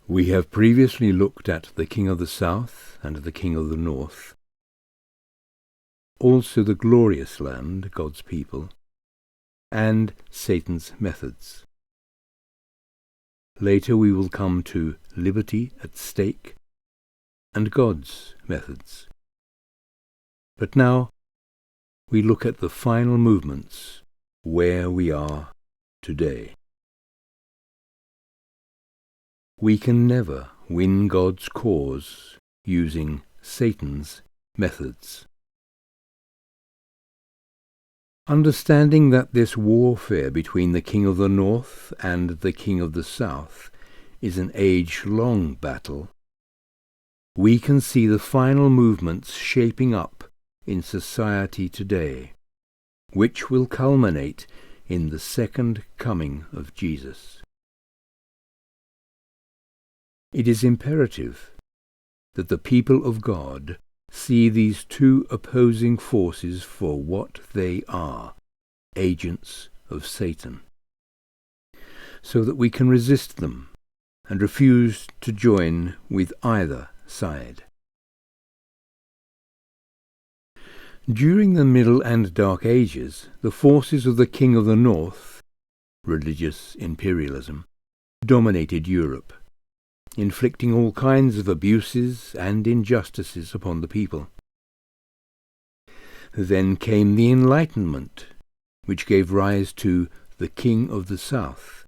We have previously looked at the king of the south and the king of the north, also the glorious land, God's people, and Satan's methods. Later we will come to liberty at stake and God's methods. But now we look at the final movements where we are today. We can never win God's cause using Satan's methods. Understanding that this warfare between the king of the north and the king of the south is an age-long battle, we can see the final movements shaping up in society today, which will culminate in the second coming of Jesus. It is imperative that the people of God see these two opposing forces for what they are, agents of Satan, so that we can resist them and refuse to join with either side. During the Middle and Dark Ages, the forces of the King of the North, religious imperialism, dominated Europe, inflicting all kinds of abuses and injustices upon the people. Then came the Enlightenment, which gave rise to the King of the South.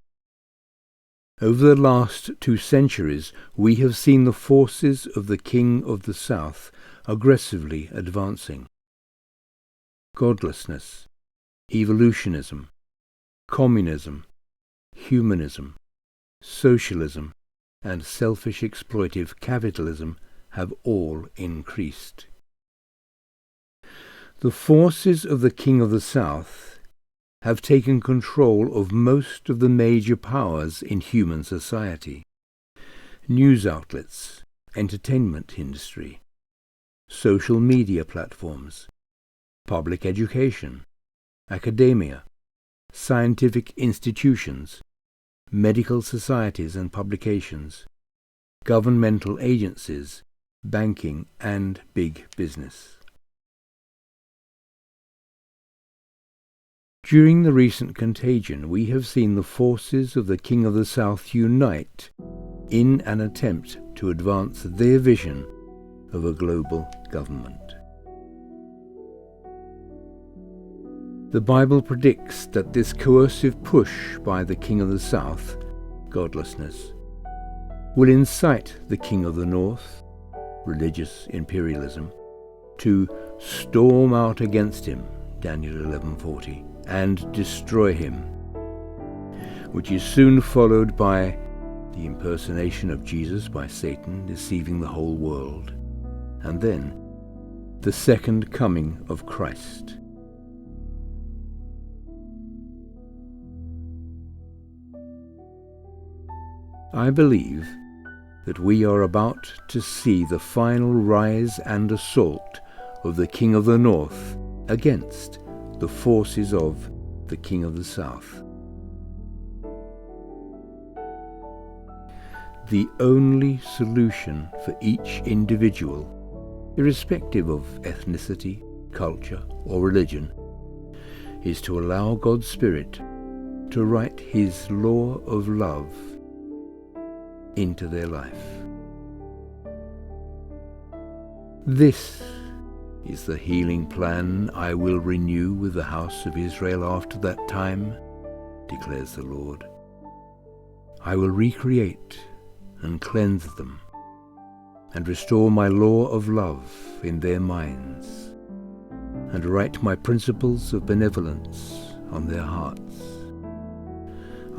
Over the last 2 centuries, we have seen the forces of the King of the South aggressively advancing. Godlessness, evolutionism, communism, humanism, socialism, and selfish exploitive capitalism have all increased. The forces of the King of the South have taken control of most of the major powers in human society: news outlets, entertainment industry, social media platforms, public education, academia, scientific institutions, medical societies and publications, governmental agencies, banking, and big business. During the recent contagion, we have seen the forces of the King of the South unite in an attempt to advance their vision of a global government. The Bible predicts that this coercive push by the King of the South, godlessness, will incite the King of the North, religious imperialism, to storm out against him, Daniel 11:40, and destroy him, which is soon followed by the impersonation of Jesus by Satan deceiving the whole world, and then the second coming of Christ. I believe that we are about to see the final rise and assault of the King of the North against the forces of the King of the South. The only solution for each individual, irrespective of ethnicity, culture, or religion, is to allow God's Spirit to write His law of love into their life. This is the healing plan I will renew with the house of Israel after that time, declares the Lord. I will recreate and cleanse them, and restore my law of love in their minds, and write my principles of benevolence on their hearts.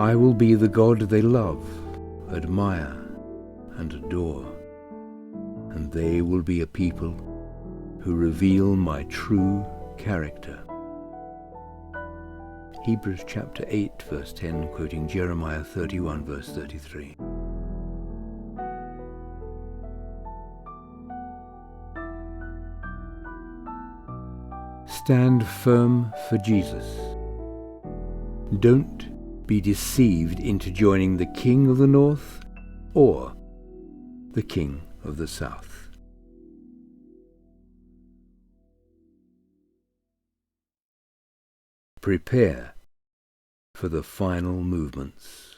I will be the God they love, admire, and adore, and they will be a people who reveal my true character. Hebrews chapter 8 verse 10, quoting Jeremiah 31 verse 33. Stand firm for Jesus. Don't be deceived into joining the King of the North or the King of the South. Prepare for the final movements.